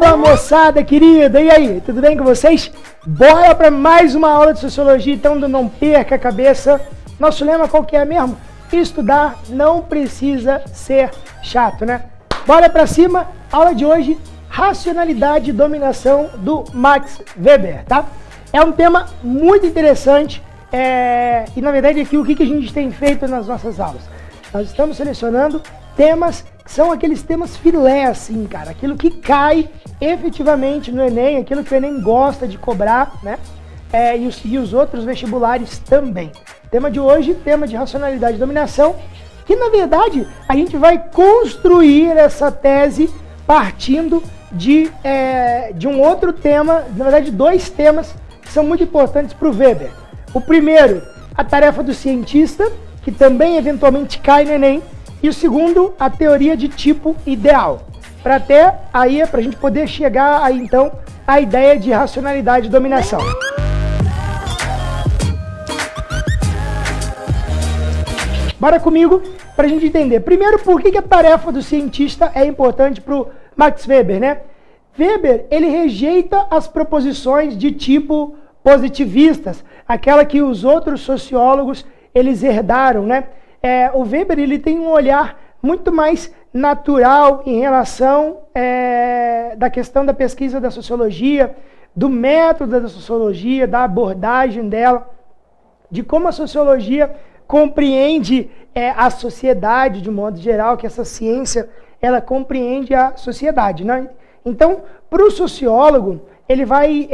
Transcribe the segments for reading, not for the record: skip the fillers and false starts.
Opa, moçada querida, e aí, tudo bem com vocês? Bora para mais uma aula de Sociologia, então não perca a cabeça. Nosso lema qual que é mesmo? Estudar não precisa ser chato, né? Bora para cima, aula de hoje, racionalidade e dominação do Max Weber, tá? É um tema muito interessante e na verdade aqui o que a gente tem feito nas nossas aulas? Nós estamos selecionando temas que são aqueles temas filé, assim, cara, aquilo que cai efetivamente no Enem, aquilo que o Enem gosta de cobrar, né? E os outros vestibulares também. Tema de hoje, tema de racionalidade e dominação, que na verdade a gente vai construir essa tese partindo de um outro tema, na verdade dois temas que são muito importantes para o Weber. O primeiro, a tarefa do cientista, que também eventualmente cai no Enem, e o segundo, a teoria de tipo ideal. Para até aí, para a gente poder chegar aí então à ideia de racionalidade e dominação. Bora comigo para a gente entender. Primeiro, por que a tarefa do cientista é importante para o Max Weber, né? Weber, ele rejeita as proposições de tipo positivistas, aquela que os outros sociólogos, eles herdaram, né? O Weber, ele tem um olhar muito mais natural em relação da questão da pesquisa da sociologia, do método da sociologia, da abordagem dela, de como a sociologia compreende a sociedade de um modo geral, que essa ciência, ela compreende a sociedade, né? Então, para o sociólogo, ele vai,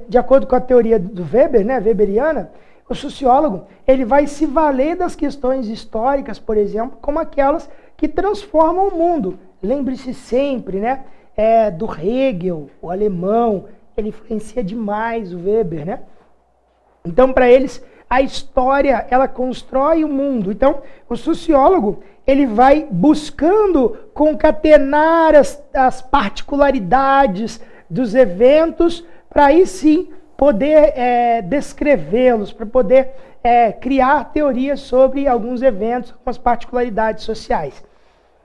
de acordo com a teoria do Weber, né, weberiana, o sociólogo, ele vai se valer das questões históricas, por exemplo, como aquelas que transformam o mundo. Lembre-se sempre, né, do Hegel, o alemão, ele influencia demais o Weber, né? Então, para eles, a história, ela constrói o mundo. Então, o sociólogo, ele vai buscando concatenar as particularidades dos eventos para aí sim poder descrevê-los, para poder criar teorias sobre alguns eventos, algumas particularidades sociais.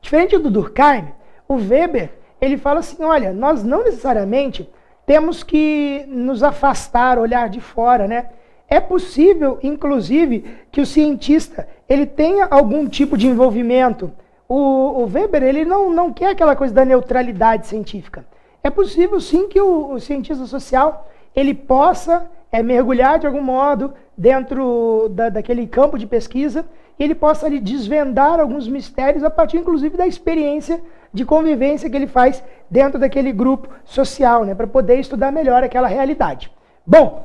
Diferente do Durkheim, o Weber, ele fala assim, olha, nós não necessariamente temos que nos afastar, olhar de fora, né? É possível, inclusive, que o cientista ele tenha algum tipo de envolvimento. O Weber, ele não quer aquela coisa da neutralidade científica. É possível, sim, que o cientista social ele possa mergulhar de algum modo dentro daquele campo de pesquisa e ele possa ali desvendar alguns mistérios a partir, inclusive, da experiência de convivência que ele faz dentro daquele grupo social, né, para poder estudar melhor aquela realidade. Bom,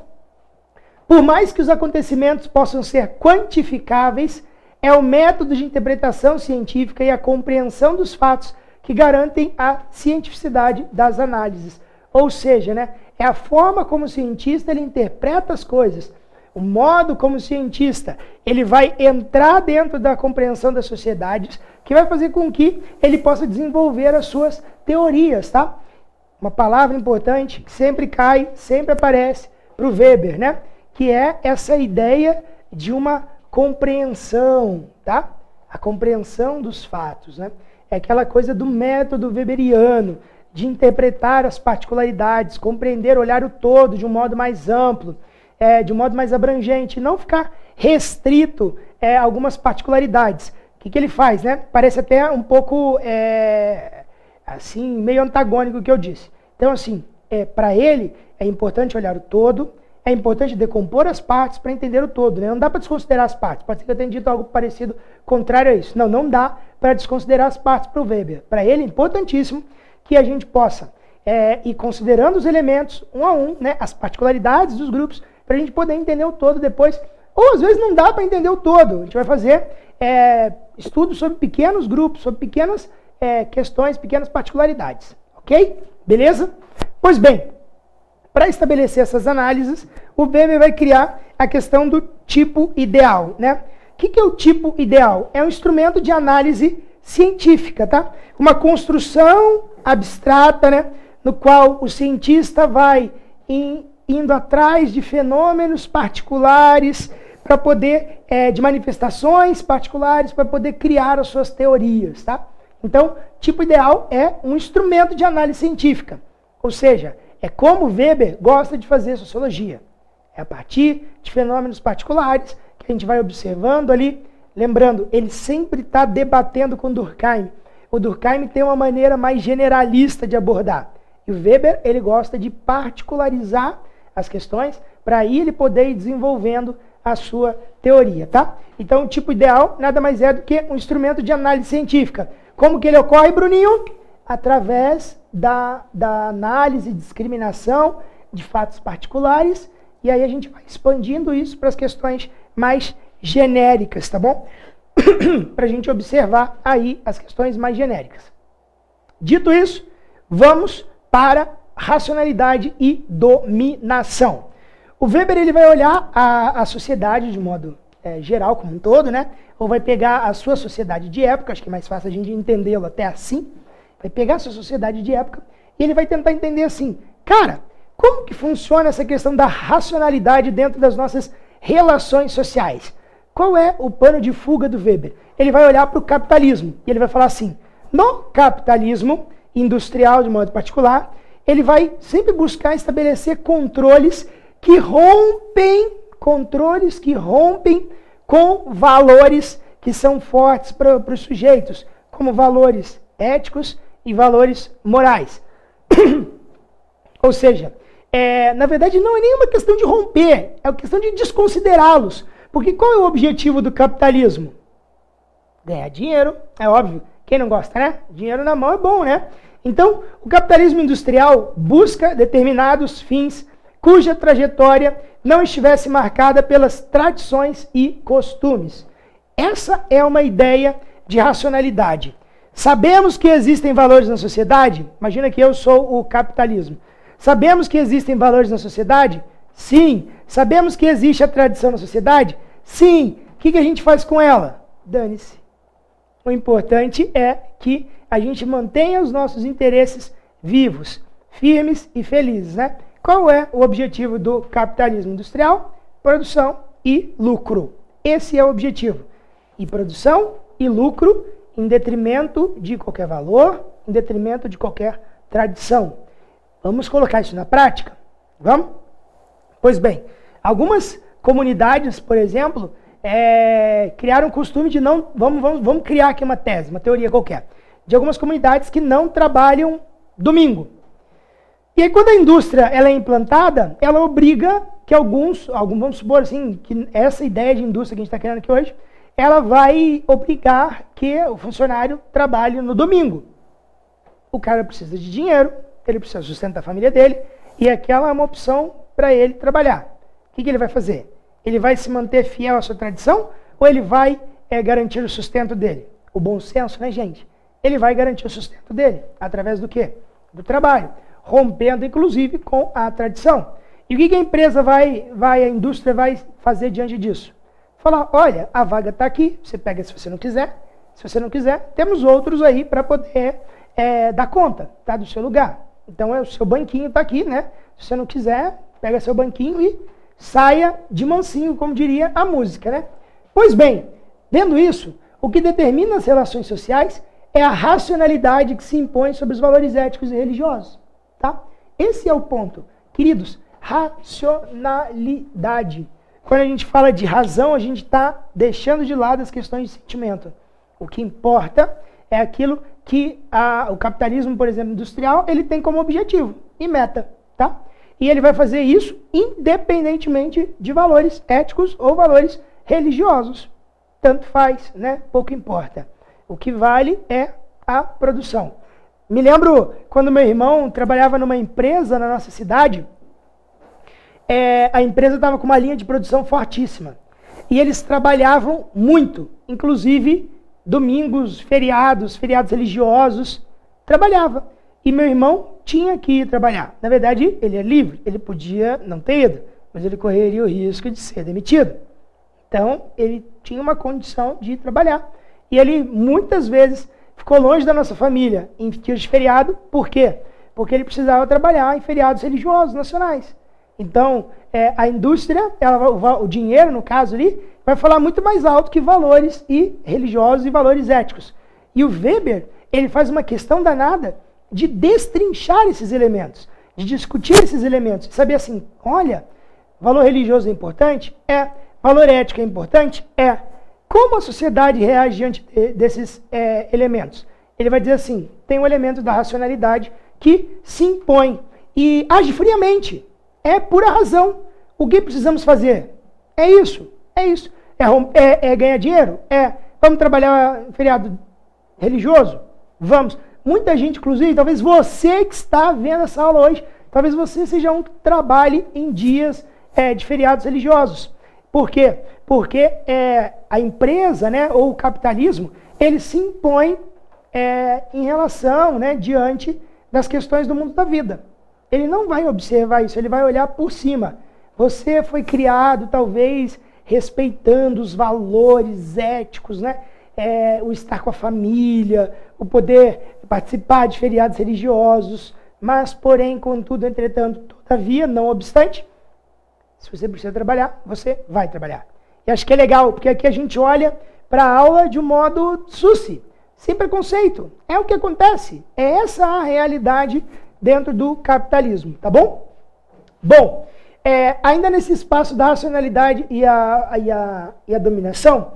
por mais que os acontecimentos possam ser quantificáveis, é o método de interpretação científica e a compreensão dos fatos que garantem a cientificidade das análises. Ou seja, né, é a forma como o cientista ele interpreta as coisas, o modo como o cientista ele vai entrar dentro da compreensão das sociedades, que vai fazer com que ele possa desenvolver as suas teorias, tá? Uma palavra importante que sempre cai, sempre aparece para o Weber, né? Que é essa ideia de uma compreensão, tá? A compreensão dos fatos, né? É aquela coisa do método weberiano, de interpretar as particularidades, compreender, olhar o todo de um modo mais amplo, de um modo mais abrangente, não ficar restrito a algumas particularidades. O que ele faz, né? Parece até um pouco, assim, meio antagônico o que eu disse. Então, assim, para ele é importante olhar o todo, é importante decompor as partes para entender o todo, né? Não dá para desconsiderar as partes. Pode ser que eu tenha dito algo parecido, contrário a isso. Não dá para desconsiderar as partes para o Weber. Para ele é importantíssimo que a gente possa ir considerando os elementos um a um, né, as particularidades dos grupos, para a gente poder entender o todo depois. Ou às vezes não dá para entender o todo. A gente vai fazer estudos sobre pequenos grupos, sobre pequenas questões, pequenas particularidades. Ok? Beleza? Pois bem, para estabelecer essas análises, o Weber vai criar a questão do tipo ideal, né? O que é o tipo ideal? É um instrumento de análise científica, tá? Uma construção abstrata, né? No qual o cientista vai indo atrás de fenômenos particulares para poder, de manifestações particulares, para poder criar as suas teorias, tá? Então, tipo ideal é um instrumento de análise científica. Ou seja, é como Weber gosta de fazer sociologia. É a partir de fenômenos particulares que a gente vai observando ali. Lembrando, ele sempre está debatendo com Durkheim. O Durkheim tem uma maneira mais generalista de abordar. E o Weber, ele gosta de particularizar as questões para aí ele poder ir desenvolvendo a sua teoria, tá? Então, o tipo ideal nada mais é do que um instrumento de análise científica. Como que ele ocorre, Bruninho? Através da análise e discriminação de fatos particulares, e aí a gente vai expandindo isso para as questões mais genéricas, tá bom? Para a gente observar aí as questões mais genéricas. Dito isso, vamos para racionalidade e dominação. O Weber ele vai olhar a sociedade de modo geral, como um todo, né? Ou vai pegar a sua sociedade de época, acho que é mais fácil a gente entendê-lo até assim. Vai pegar a sua sociedade de época e ele vai tentar entender assim, cara, como que funciona essa questão da racionalidade dentro das nossas relações sociais? Qual é o pano de fuga do Weber? Ele vai olhar para o capitalismo e ele vai falar assim, no capitalismo industrial de modo particular, ele vai sempre buscar estabelecer controles que rompem com valores que são fortes para os sujeitos, como valores éticos e valores morais. Ou seja, na verdade não é nenhuma questão de romper, é uma questão de desconsiderá-los. Porque qual é o objetivo do capitalismo? Ganhar dinheiro, é óbvio. Quem não gosta, né? Dinheiro na mão é bom, né? Então, o capitalismo industrial busca determinados fins cuja trajetória não estivesse marcada pelas tradições e costumes. Essa é uma ideia de racionalidade. Sabemos que existem valores na sociedade? Imagina que eu sou o capitalismo. Sabemos que existem valores na sociedade? Sim. Sabemos que existe a tradição na sociedade? Sim. O que a gente faz com ela? Dane-se. O importante é que a gente mantenha os nossos interesses vivos, firmes e felizes, né? Qual é o objetivo do capitalismo industrial? Produção e lucro. Esse é o objetivo. E produção e lucro em detrimento de qualquer valor, em detrimento de qualquer tradição. Vamos colocar isso na prática? Vamos? Pois bem, algumas comunidades, por exemplo, criaram o costume de não... Vamos criar aqui uma tese, uma teoria qualquer. De algumas comunidades que não trabalham domingo. E aí, quando a indústria ela é implantada, ela obriga que vamos supor assim, que essa ideia de indústria que a gente está criando aqui hoje, ela vai obrigar que o funcionário trabalhe no domingo. O cara precisa de dinheiro, ele precisa sustentar a família dele, e aquela é uma opção para ele trabalhar. O que ele vai fazer? Ele vai se manter fiel à sua tradição, ou ele vai garantir o sustento dele? O bom senso, né, gente? Ele vai garantir o sustento dele, através do quê? Do trabalho, rompendo, inclusive, com a tradição. E o que a empresa a indústria vai fazer diante disso? Falar, olha, a vaga está aqui, você pega se você não quiser. Se você não quiser, temos outros aí para poder dar conta, tá, do seu lugar. Então, o seu banquinho está aqui, né? Se você não quiser, pega seu banquinho e saia de mansinho, como diria a música, né? Pois bem, vendo isso, o que determina as relações sociais é a racionalidade que se impõe sobre os valores éticos e religiosos, tá? Esse é o ponto. Queridos, racionalidade. Quando a gente fala de razão, a gente está deixando de lado as questões de sentimento. O que importa é aquilo que o capitalismo, por exemplo, industrial, ele tem como objetivo e meta, tá? E ele vai fazer isso independentemente de valores éticos ou valores religiosos. Tanto faz, né? Pouco importa. O que vale é a produção. Me lembro quando meu irmão trabalhava numa empresa na nossa cidade, a empresa estava com uma linha de produção fortíssima. E eles trabalhavam muito, inclusive domingos, feriados religiosos, trabalhava. E meu irmão tinha que ir trabalhar. Na verdade, ele é livre, ele podia não ter ido, mas ele correria o risco de ser demitido. Então, ele tinha uma condição de ir trabalhar. E ele, muitas vezes, ficou longe da nossa família em dias de feriado. Por quê? Porque ele precisava trabalhar em feriados religiosos nacionais. Então, a indústria, o dinheiro, no caso ali, vai falar muito mais alto que valores religiosos e valores éticos. E o Weber, ele faz uma questão danada de destrinchar esses elementos, de discutir esses elementos, saber assim, olha, valor religioso é importante? É. Valor ético é importante? É. Como a sociedade reage diante desses elementos? Ele vai dizer assim, tem um elemento da racionalidade que se impõe e age friamente. É pura razão. O que precisamos fazer? É isso, é isso. É ganhar dinheiro? É. Vamos trabalhar feriado religioso? Vamos. Muita gente, inclusive, talvez você que está vendo essa aula hoje, talvez você seja um que trabalhe em dias de feriados religiosos. Por quê? Porque a empresa, né, ou o capitalismo, ele se impõe em relação, né, diante das questões do mundo da vida. Ele não vai observar isso, ele vai olhar por cima. Você foi criado, talvez, respeitando os valores éticos, né? O estar com a família, o poder participar de feriados religiosos, mas, porém, contudo, entretanto, todavia, não obstante, se você precisa trabalhar, você vai trabalhar. E acho que é legal, porque aqui a gente olha para a aula de um modo suci, sem preconceito. É o que acontece. É essa a realidade dentro do capitalismo, tá bom? Bom, ainda nesse espaço da racionalidade e a dominação,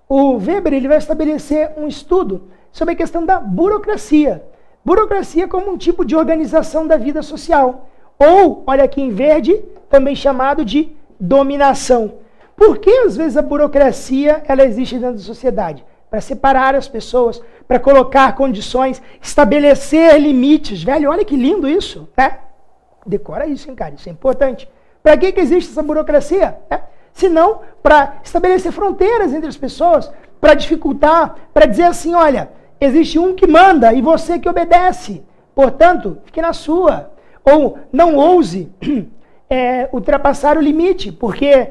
o Weber ele vai estabelecer um estudo sobre a questão da burocracia. Burocracia como um tipo de organização da vida social. Ou, olha aqui em verde, também chamado de dominação. Por que às vezes a burocracia ela existe dentro da sociedade? Para separar as pessoas, para colocar condições, estabelecer limites. Velho, olha que lindo isso, né? Decora isso, hein, cara, isso é importante. Para que existe essa burocracia? Se não para estabelecer fronteiras entre as pessoas, para dificultar, para dizer assim, olha, existe um que manda e você que obedece. Portanto, fique na sua. Ou não ouse ultrapassar o limite, porque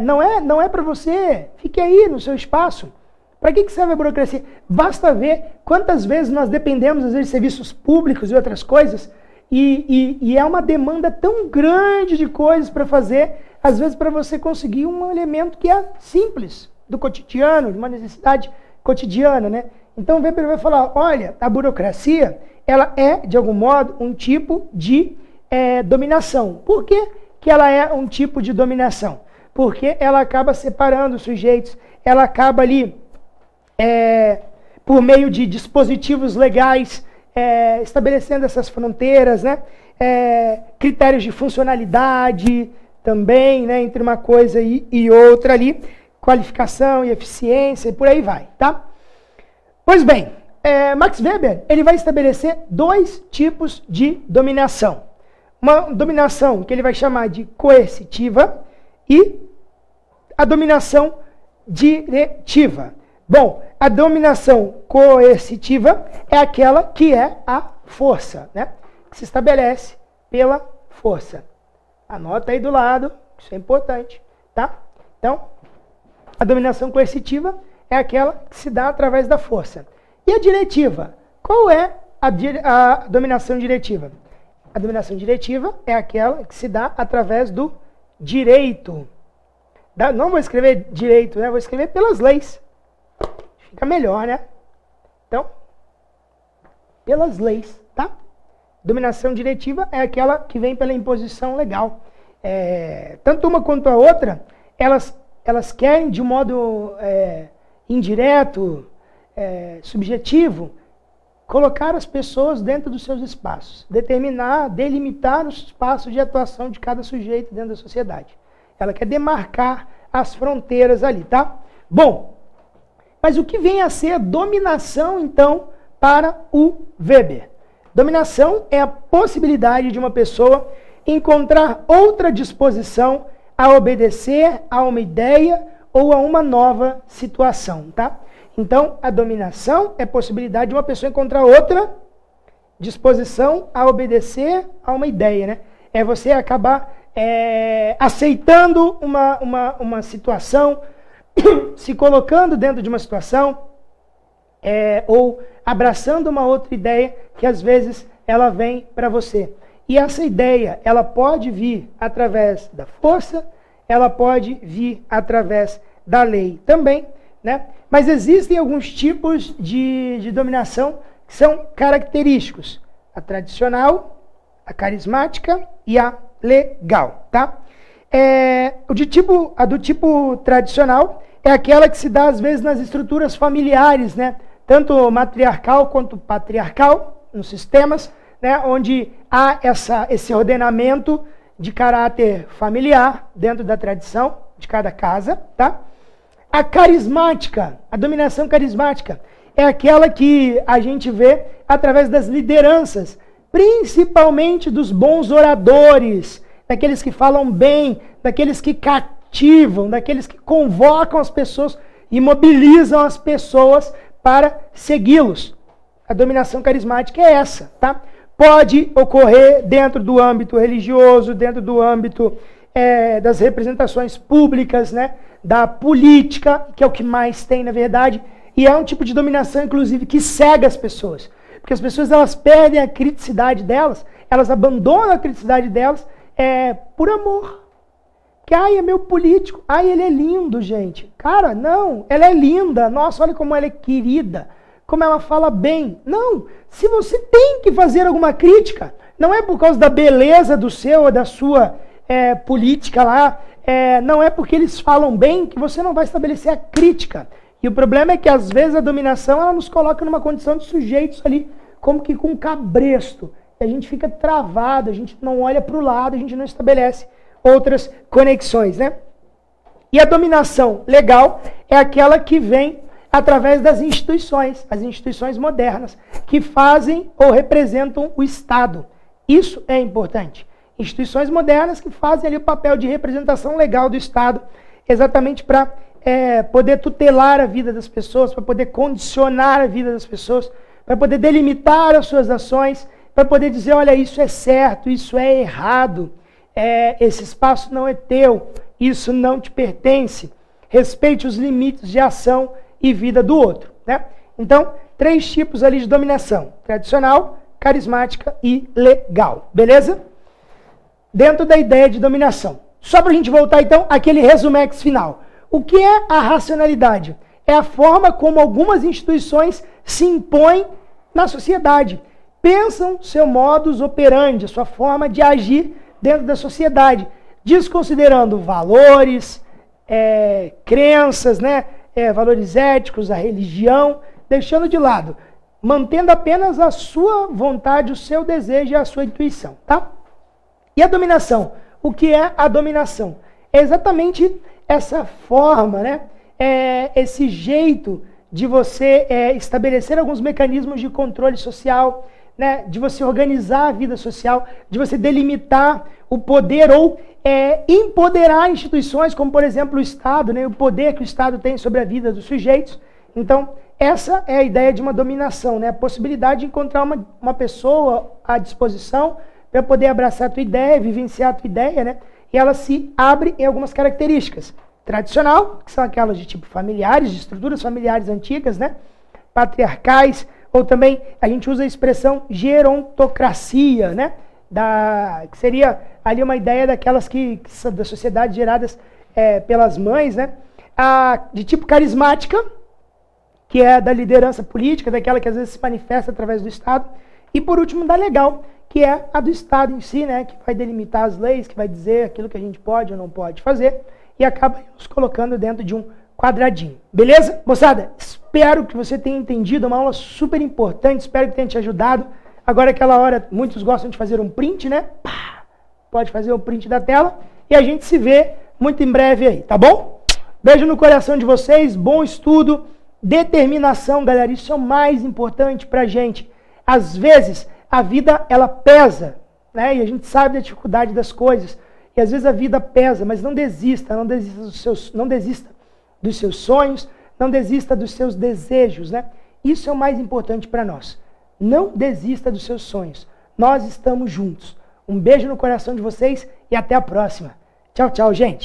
não é para você. Fique aí no seu espaço. Para que serve a burocracia? Basta ver quantas vezes nós dependemos, às vezes, de serviços públicos e outras coisas, e é uma demanda tão grande de coisas para fazer, às vezes para você conseguir um elemento que é simples, do cotidiano, de uma necessidade cotidiana, né? Então o Weber vai falar, olha, a burocracia, ela é, de algum modo, um tipo de dominação. Por que ela é um tipo de dominação? Porque ela acaba separando os sujeitos, ela acaba ali, por meio de dispositivos legais, estabelecendo essas fronteiras, né? Critérios de funcionalidade também, né? Entre uma coisa e outra ali, qualificação e eficiência e por aí vai, tá? Pois bem, Max Weber ele vai estabelecer dois tipos de dominação. Uma dominação que ele vai chamar de coercitiva e a dominação diretiva. Bom, a dominação coercitiva é aquela que é a força, né? Que se estabelece pela força. Anota aí do lado, isso é importante, tá? Então, a dominação coercitiva é aquela que se dá através da força. E a diretiva? Qual é a dominação diretiva? A dominação diretiva é aquela que se dá através do direito. Não vou escrever direito, né? Vou escrever pelas leis. Fica melhor, né? Então, pelas leis, tá? Dominação diretiva é aquela que vem pela imposição legal. Tanto uma quanto a outra, elas querem, de um modo indireto, subjetivo, colocar as pessoas dentro dos seus espaços, delimitar os espaços de atuação de cada sujeito dentro da sociedade. Ela quer demarcar as fronteiras ali, tá? Bom, mas o que vem a ser a dominação, então, para o Weber? Dominação é a possibilidade de uma pessoa encontrar outra disposição a obedecer a uma ideia ou a uma nova situação, tá? Então, a dominação é a possibilidade de uma pessoa encontrar outra disposição a obedecer a uma ideia, né? É você acabar aceitando uma situação, se colocando dentro de uma situação, ou abraçando uma outra ideia que às vezes ela vem para você. E essa ideia, ela pode vir através da força, ela pode vir através da lei também, né? Mas existem alguns tipos de dominação que são característicos. A tradicional, a carismática e a legal, tá? A do tipo tradicional é aquela que se dá às vezes nas estruturas familiares, né? Tanto matriarcal quanto patriarcal, nos sistemas, né? Onde há esse ordenamento de caráter familiar dentro da tradição de cada casa, tá? A carismática, a dominação carismática, é aquela que a gente vê através das lideranças, principalmente dos bons oradores, daqueles que falam bem, daqueles que cativam, daqueles que convocam as pessoas e mobilizam as pessoas para segui-los. A dominação carismática é essa, tá? Pode ocorrer dentro do âmbito religioso, dentro do âmbito das representações públicas, né? Da política, que é o que mais tem, na verdade, e é um tipo de dominação, inclusive, que cega as pessoas. Porque as pessoas, elas perdem a criticidade delas, elas abandonam a criticidade delas por amor. Que, é meu político, ele é lindo, gente. Cara, não, ela é linda, nossa, olha como ela é querida, como ela fala bem. Não, se você tem que fazer alguma crítica, não é por causa da beleza do seu ou da sua política lá, não é porque eles falam bem que você não vai estabelecer a crítica. E o problema é que às vezes a dominação ela nos coloca numa condição de sujeitos ali, como que com cabresto. E a gente fica travado, a gente não olha para o lado, a gente não estabelece outras conexões, né? E a dominação legal é aquela que vem através das instituições, as instituições modernas, que fazem ou representam o Estado. Isso é importante. Instituições modernas que fazem ali o papel de representação legal do Estado, exatamente para poder tutelar a vida das pessoas, para poder condicionar a vida das pessoas, para poder delimitar as suas ações, para poder dizer, olha, isso é certo, isso é errado, esse espaço não é teu, isso não te pertence, respeite os limites de ação e vida do outro, né? Então, 3 tipos ali de dominação, tradicional, carismática e legal, beleza? Dentro da ideia de dominação. Só para a gente voltar então àquele resumex final. O que é a racionalidade? É a forma como algumas instituições se impõem na sociedade. Pensam seu modus operandi, a sua forma de agir dentro da sociedade, desconsiderando valores, crenças, né? Valores éticos, a religião, deixando de lado, mantendo apenas a sua vontade, o seu desejo e a sua intuição, tá? E a dominação? O que é a dominação? É exatamente essa forma, né? Esse jeito de você estabelecer alguns mecanismos de controle social, né? De você organizar a vida social, de você delimitar o poder ou empoderar instituições, como por exemplo o Estado, né? O poder que o Estado tem sobre a vida dos sujeitos. Então, essa é a ideia de uma dominação, né? A possibilidade de encontrar uma pessoa à disposição para poder abraçar a tua ideia, vivenciar a tua ideia, né? E ela se abre em algumas características. Tradicional, que são aquelas de tipo familiares, de estruturas familiares antigas, né? Patriarcais, ou também a gente usa a expressão gerontocracia, né? Que seria ali uma ideia daquelas da sociedade geradas pelas mães, né? De tipo carismática, que é da liderança política, daquela que às vezes se manifesta através do Estado. E por último, da legal, que é a do Estado em si, né, que vai delimitar as leis, que vai dizer aquilo que a gente pode ou não pode fazer, e acaba nos colocando dentro de um quadradinho. Beleza? Moçada, espero que você tenha entendido, uma aula super importante, espero que tenha te ajudado. Agora, aquela hora, muitos gostam de fazer um print, né? Pá, pode fazer o print da tela, e a gente se vê muito em breve aí, tá bom? Beijo no coração de vocês, bom estudo, determinação, galera, isso é o mais importante pra gente. Às vezes, a vida, ela pesa, né? E a gente sabe da dificuldade das coisas. E às vezes a vida pesa, mas não desista, não desista dos seus sonhos, não desista dos seus desejos, né? Isso é o mais importante para nós. Não desista dos seus sonhos. Nós estamos juntos. Um beijo no coração de vocês e até a próxima. Tchau, tchau, gente.